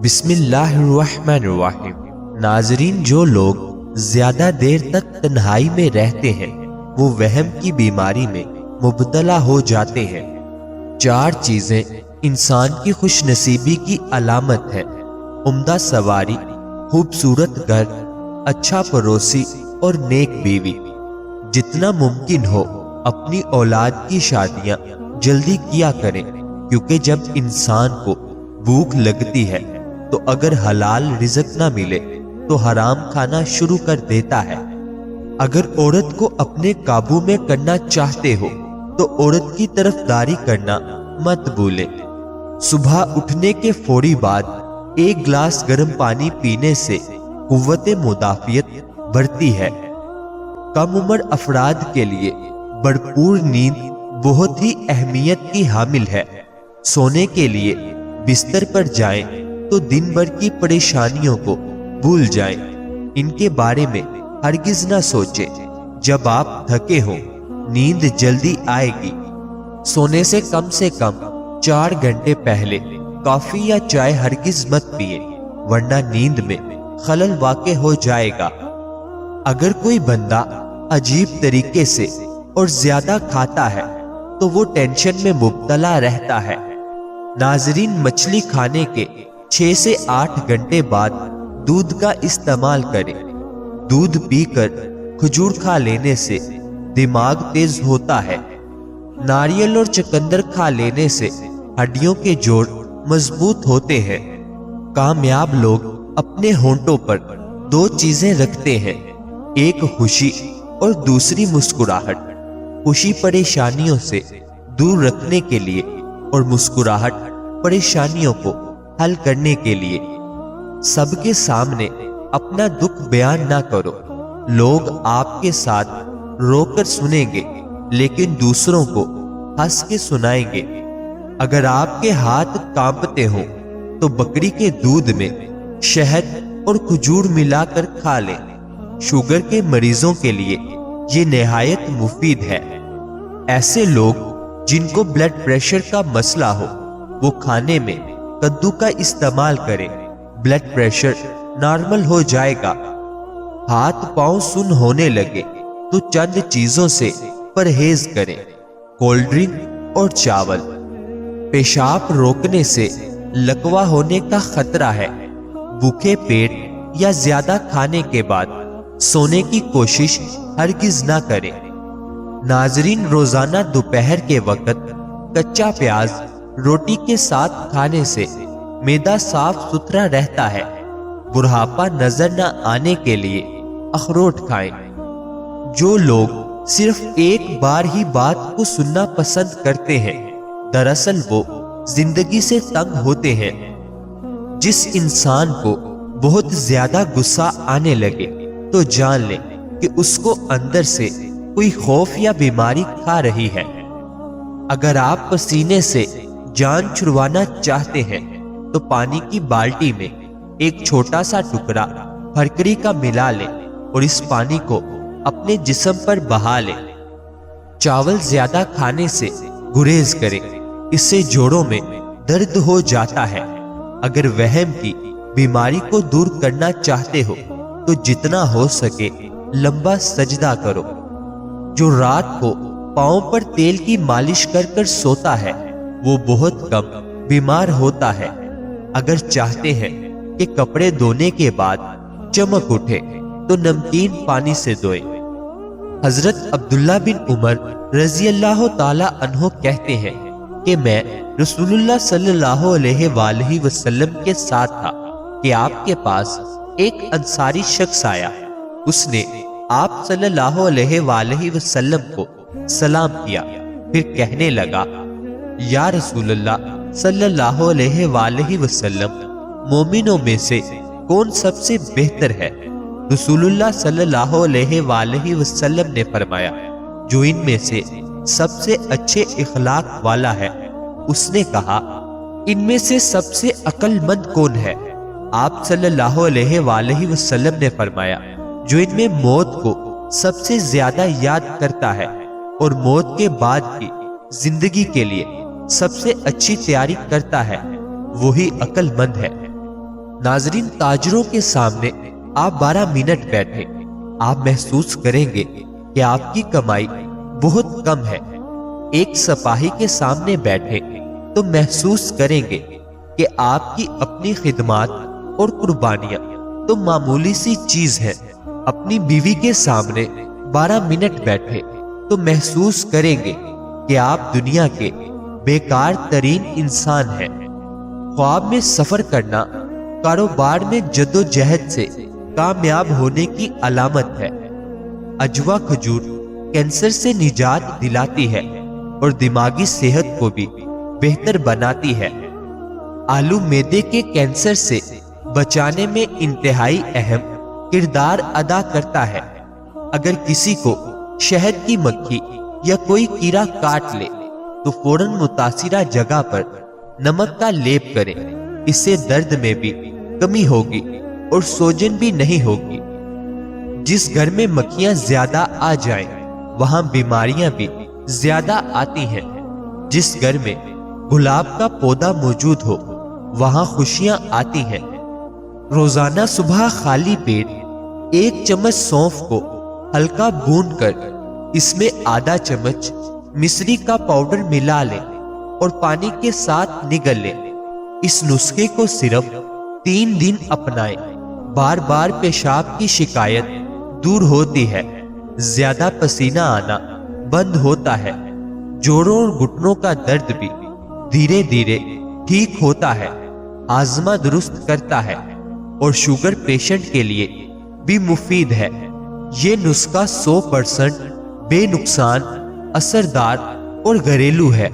بسم اللہ الرحمن الرحیم۔ ناظرین، جو لوگ زیادہ دیر تک تنہائی میں رہتے ہیں وہ وہم کی بیماری میں مبتلا ہو جاتے ہیں۔ 4 چیزیں انسان کی خوش نصیبی کی علامت ہیں: عمدہ سواری، خوبصورت گھر، اچھا پڑوسی اور نیک بیوی۔ جتنا ممکن ہو اپنی اولاد کی شادیاں جلدی کیا کریں، کیونکہ جب انسان کو بھوک لگتی ہے تو اگر حلال رزق نہ ملے تو حرام کھانا شروع کر دیتا ہے۔ اگر عورت کو اپنے قابو میں کرنا چاہتے ہو تو عورت کی طرفداری کرنا مت بھولیں۔ صبح اٹھنے کے فوری بعد 1 گلاس گرم پانی پینے سے قوت مدافعت بڑھتی ہے۔ کم عمر افراد کے لیے بھرپور نیند بہت ہی اہمیت کی حامل ہے۔ سونے کے لیے بستر پر جائیں تو دن بھر کی پریشانیوں کو بھول جائیں۔ ان کے بارے میں ہرگز نہ سوچیں۔ جب آپ تھکے ہوں نیند جلدی آئے گی۔ سونے سے کم 4 گھنٹے پہلے کافی یا چائے ہرگز مت پیئے، ورنہ نیند میں خلل واقع ہو جائے گا۔ اگر کوئی بندہ عجیب طریقے سے اور زیادہ کھاتا ہے تو وہ ٹینشن میں مبتلا رہتا ہے۔ ناظرین، مچھلی کھانے کے 6 سے 8 گھنٹے بعد دودھ کا استعمال کریں۔ دودھ پی کر کھجور کھا لینے سے دماغ تیز ہوتا ہے۔ ناریل اور چقندر کھا لینے سے ہڈیوں کے جوڑ مضبوط ہوتے ہیں۔ کامیاب لوگ اپنے ہونٹوں پر 2 چیزیں رکھتے ہیں، ایک خوشی اور دوسری مسکراہٹ۔ خوشی پریشانیوں سے دور رکھنے کے لیے اور مسکراہٹ پریشانیوں کو حل کرنے کے لیے۔ سب کے سامنے اپنا دکھ بیان نہ کرو۔ لوگ آپ کے ساتھ رو کر سنیں گے لیکن دوسروں کو ہنس کے سنائیں گے۔ اگر آپ کے ہاتھ کانپتے ہوں تو بکری کے دودھ میں شہد اور کھجور ملا کر کھا لیں۔ شوگر کے مریضوں کے لیے یہ نہایت مفید ہے۔ ایسے لوگ جن کو بلڈ پریشر کا مسئلہ ہو وہ کھانے میں کدو کا استعمال کریں، بلڈ پریشر نارمل ہو جائے گا۔ ہاتھ پاؤں سن ہونے لگے تو چند چیزوں سے پرہیز کریں: کولڈ ڈرنک اور چاول۔ پیشاب روکنے سے لکوا ہونے کا خطرہ ہے۔ بھوکے پیٹ یا زیادہ کھانے کے بعد سونے کی کوشش ہرگز نہ کریں۔ ناظرین، روزانہ دوپہر کے وقت کچا پیاز روٹی کے ساتھ کھانے سے معدہ صاف ستھرا رہتا ہے۔ بڑھاپا نظر نہ آنے کے لیے اخروٹ کھائیں۔ جو لوگ صرف ایک بار ہی بات کو سننا پسند کرتے ہیں دراصل وہ زندگی سے تنگ ہوتے ہیں۔ جس انسان کو بہت زیادہ غصہ آنے لگے تو جان لیں کہ اس کو اندر سے کوئی خوف یا بیماری کھا رہی ہے۔ اگر آپ پسینے سے جان چھڑوانا چاہتے ہیں تو پانی کی بالٹی میں ایک چھوٹا سا ٹکڑا پھرکری کا ملا لیں اور اس پانی کو اپنے جسم پر بہا لیں۔ چاول زیادہ کھانے سے گریز کریں، اس سے جوڑوں میں درد ہو جاتا ہے۔ اگر وہم کی بیماری کو دور کرنا چاہتے ہو تو جتنا ہو سکے لمبا سجدہ کرو۔ جو رات کو پاؤں پر تیل کی مالش کر کر سوتا ہے وہ بہت کم بیمار ہوتا ہے۔ اگر چاہتے ہیں کہ کپڑے دھونے کے بعد چمک اٹھے تو نمکین پانی سے دھوئیں۔ حضرت عبداللہ بن عمر رضی اللہ تعالی عنہ کہتے ہیں کہ میں رسول اللہ صلی اللہ علیہ وآلہ وسلم کے ساتھ تھا کہ آپ کے پاس ایک انصاری شخص آیا۔ اس نے آپ صلی اللہ علیہ وآلہ وسلم کو سلام کیا، پھر کہنے لگا: یا رسول اللہ صلی اللہ علیہ وآلہ وسلم، مومنوں میں سے کون سب سے بہتر ہے؟ رسول اللہ صلی اللہ علیہ وآلہ وسلم نے فرمایا: جو ان میں سے سب سے اچھے اخلاق والا ہے۔ اس نے کہا: ان میں سے سب سے عقل مند کون ہے؟ آپ صلی اللہ علیہ وآلہ وسلم نے فرمایا: جو ان میں موت کو سب سے زیادہ یاد کرتا ہے اور موت کے بعد کی زندگی کے لیے سب سے اچھی تیاری کرتا ہے، وہی عقل مند ہے۔ ناظرین، تاجروں کے سامنے آپ 12 منٹ بیٹھے، آپ محسوس کریں گے کہ آپ کی کمائی بہت کم ہے۔ ایک سپاہی کے سامنے بیٹھے تو محسوس کریں گے کہ آپ کی اپنی خدمات اور قربانیاں تو معمولی سی چیز ہے۔ اپنی بیوی کے سامنے 12 منٹ بیٹھے تو محسوس کریں گے کہ آپ دنیا کے بیکار ترین انسان ہیں۔ خواب میں سفر کرنا کاروبار میں جدوجہد سے کامیاب ہونے کی علامت ہے۔ اجوا کھجور کینسر سے نجات دلاتی ہے اور دماغی صحت کو بھی بہتر بناتی ہے۔ آلو معدے کے کینسر سے بچانے میں انتہائی اہم کردار ادا کرتا ہے۔ اگر کسی کو شہد کی مکھی یا کوئی کیڑا کاٹ لے تو فوراً متاثرہ جگہ پر نمک کا لیپ کریں، اس سے درد میں بھی کمی ہوگی اور سوجن بھی نہیں ہوگی۔ جس گھر میں مکھیاں زیادہ آ جائیں وہاں بیماریاں بھی زیادہ آتی ہیں۔ جس گھر میں گلاب کا پودا موجود ہو وہاں خوشیاں آتی ہیں۔ روزانہ صبح خالی پیٹ 1 چمچ سونف کو ہلکا بھون کر اس میں آدھا چمچ مصری کا پاؤڈر ملا لیں اور پانی کے ساتھ نگل لیں۔ اس نسخے کو صرف 3 دن اپنائیں، بار بار پیشاب کی شکایت دور ہوتی ہے، زیادہ پسینہ آنا بند ہوتا ہے، جوڑوں اور گھٹنوں کا درد بھی دھیرے دھیرے ٹھیک ہوتا ہے، ہاضمہ درست کرتا ہے اور شوگر پیشنٹ کے لیے بھی مفید ہے۔ یہ نسخہ 100% بے نقصان، اثردار اور گھریلو ہے۔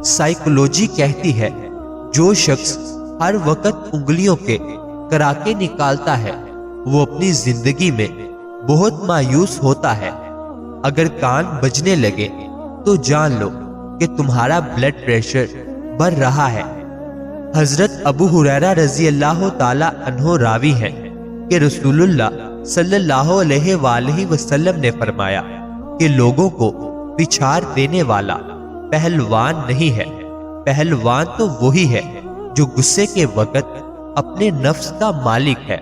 سائیکولوجی کہتی ہے جو شخص ہر وقت انگلیوں کے کراکے نکالتا ہے وہ اپنی زندگی میں بہت مایوس ہوتا ہے۔ اگر کان بجنے لگے تو جان لو کہ تمہارا بلڈ پریشر بڑھ رہا ہے۔ حضرت ابو ہریرہ رضی اللہ تعالی عنہ راوی ہیں کہ رسول اللہ صلی اللہ علیہ وآلہ وسلم نے فرمایا کہ لوگوں کو پچھاڑ دینے والا پہلوان نہیں ہے، پہلوان تو وہی ہے جو غصے کے وقت اپنے نفس کا مالک ہے۔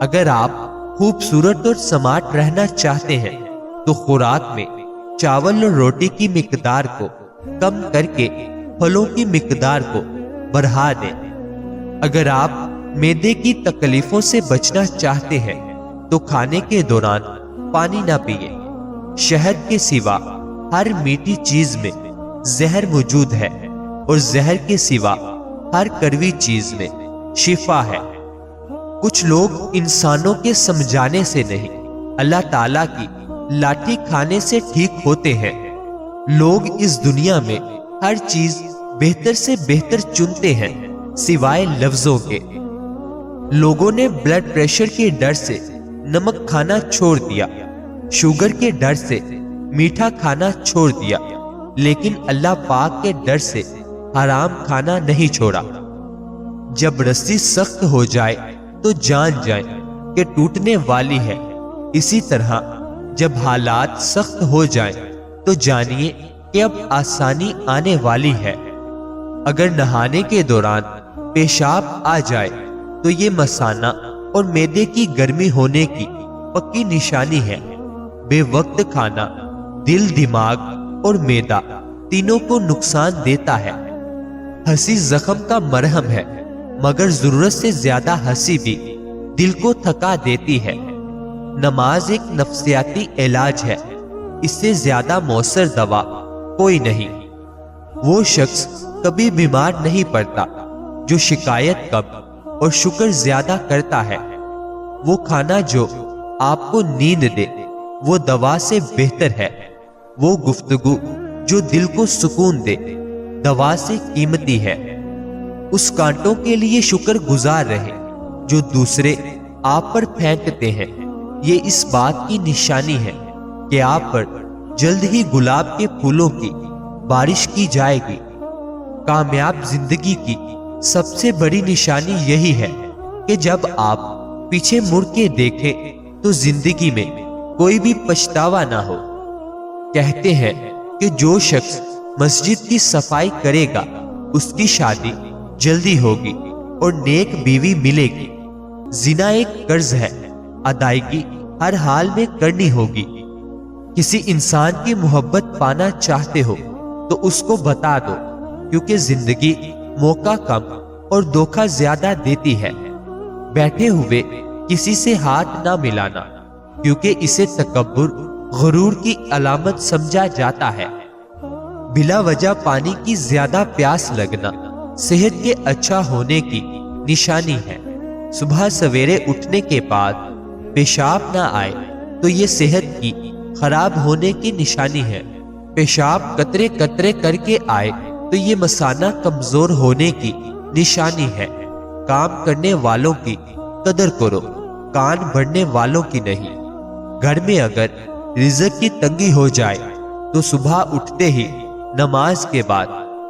اگر آپ خوبصورت اور سمارٹ رہنا چاہتے ہیں تو خوراک میں چاول اور روٹی کی مقدار کو کم کر کے پھلوں کی مقدار کو بڑھا دیں۔ اگر آپ معدے کی تکلیفوں سے بچنا چاہتے ہیں تو کھانے کے دوران پانی نہ پیئیں۔ شہد کے سوا ہر میٹھی چیز میں زہر موجود ہے اور زہر کے سوا ہر کڑوی چیز میں شفا ہے۔ کچھ لوگ انسانوں کے سمجھانے سے نہیں، اللہ تعالیٰ کی لاٹھی کھانے سے ٹھیک ہوتے ہیں۔ لوگ اس دنیا میں ہر چیز بہتر سے بہتر چنتے ہیں سوائے لفظوں کے۔ لوگوں نے بلڈ پریشر کے ڈر سے نمک کھانا چھوڑ دیا، شوگر کے ڈر سے میٹھا کھانا چھوڑ دیا، لیکن اللہ پاک کے ڈر سے حرام کھانا نہیں چھوڑا۔ جب رسی سخت ہو جائے تو جان جائیں کہ ٹوٹنے والی ہے، اسی طرح جب حالات سخت ہو جائیں تو جانیے کہ اب آسانی آنے والی ہے۔ اگر نہانے کے دوران پیشاب آ جائے تو یہ مثانہ اور معدے کی گرمی ہونے کی پکی نشانی ہے۔ بے وقت کھانا دل، دماغ اور معدہ تینوں کو نقصان دیتا ہے۔ ہنسی زخم کا مرہم ہے، مگر ضرورت سے زیادہ ہنسی بھی دل کو تھکا دیتی ہے۔ نماز ایک نفسیاتی علاج ہے، اس سے زیادہ مؤثر دوا کوئی نہیں۔ وہ شخص کبھی بیمار نہیں پڑتا جو شکایت کم اور شکر زیادہ کرتا ہے۔ وہ کھانا جو آپ کو نیند دے وہ دوا سے بہتر ہے۔ وہ گفتگو جو دل کو سکون دے دوا سے قیمتی ہے۔ اس کانٹوں کے لیے شکر گزار رہے جو دوسرے آپ پر پھینکتے ہیں، یہ اس بات کی نشانی ہے کہ آپ پر جلد ہی گلاب کے پھولوں کی بارش کی جائے گی۔ کامیاب زندگی کی سب سے بڑی نشانی یہی ہے کہ جب آپ پیچھے مڑ کے دیکھیں تو زندگی میں کوئی بھی پچھتاوا نہ ہو۔ کہتے ہیں کہ جو شخص مسجد کی صفائی کرے گا اس کی شادی جلدی ہوگی، اور نیک بیوی ملے گی۔ زنا ایک قرض ہے، ادائیگی ہر حال میں کرنی ہوگی۔ کسی انسان کی محبت پانا چاہتے ہو تو اس کو بتا دو، کیونکہ زندگی موقع کم اور دھوکہ زیادہ دیتی ہے۔ بیٹھے ہوئے کسی سے ہاتھ نہ ملانا، کیونکہ اسے تکبر، غرور کی علامت سمجھا جاتا ہے۔ بلا وجہ پانی کی زیادہ پیاس لگنا صحت کے اچھا ہونے کی نشانی ہے۔ صبح سویرے اٹھنے کے بعد پیشاب نہ آئے تو یہ صحت کی خراب ہونے کی نشانی ہے۔ پیشاب قطرے قطرے کر کے آئے تو یہ مثانہ کمزور ہونے کی نشانی ہے۔ کام کرنے والوں کی قدر کرو، کان بھرنے والوں کی نہیں۔ گھر میں اگر رزق کی تنگی ہو جائے تو صبح اٹھتے ہی نماز کے بعد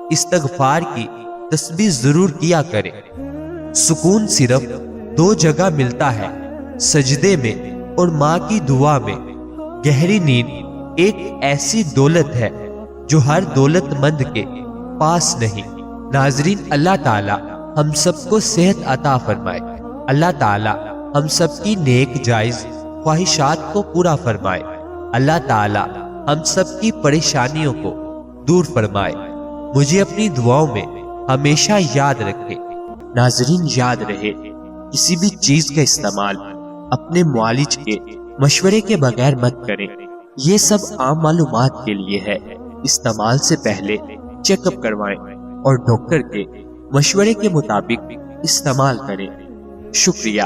استغفار کی تسبیح ضرور کیا کرے۔ سکون صرف دو جگہ ملتا ہے، سجدے میں اور ماں کی دعا میں۔ گہری نیند ایک ایسی دولت ہے جو ہر دولت مند کے پاس نہیں۔ ناظرین، اللہ تعالی ہم سب کو صحت عطا فرمائے۔ اللہ تعالی ہم سب کی نیک جائز خواہشات کو پورا فرمائے۔ اللہ تعالی ہم سب کی پریشانیوں کو دور فرمائے۔ مجھے اپنی دعاؤں میں ہمیشہ یاد رکھے۔ ناظرین، یاد رہے، کسی بھی چیز کا استعمال اپنے معالج کے مشورے کے بغیر مت کریں۔ یہ سب عام معلومات کے لیے ہے۔ استعمال سے پہلے چیک اپ کروائیں اور ڈاکٹر کے مشورے کے مطابق استعمال کریں۔ شکریہ۔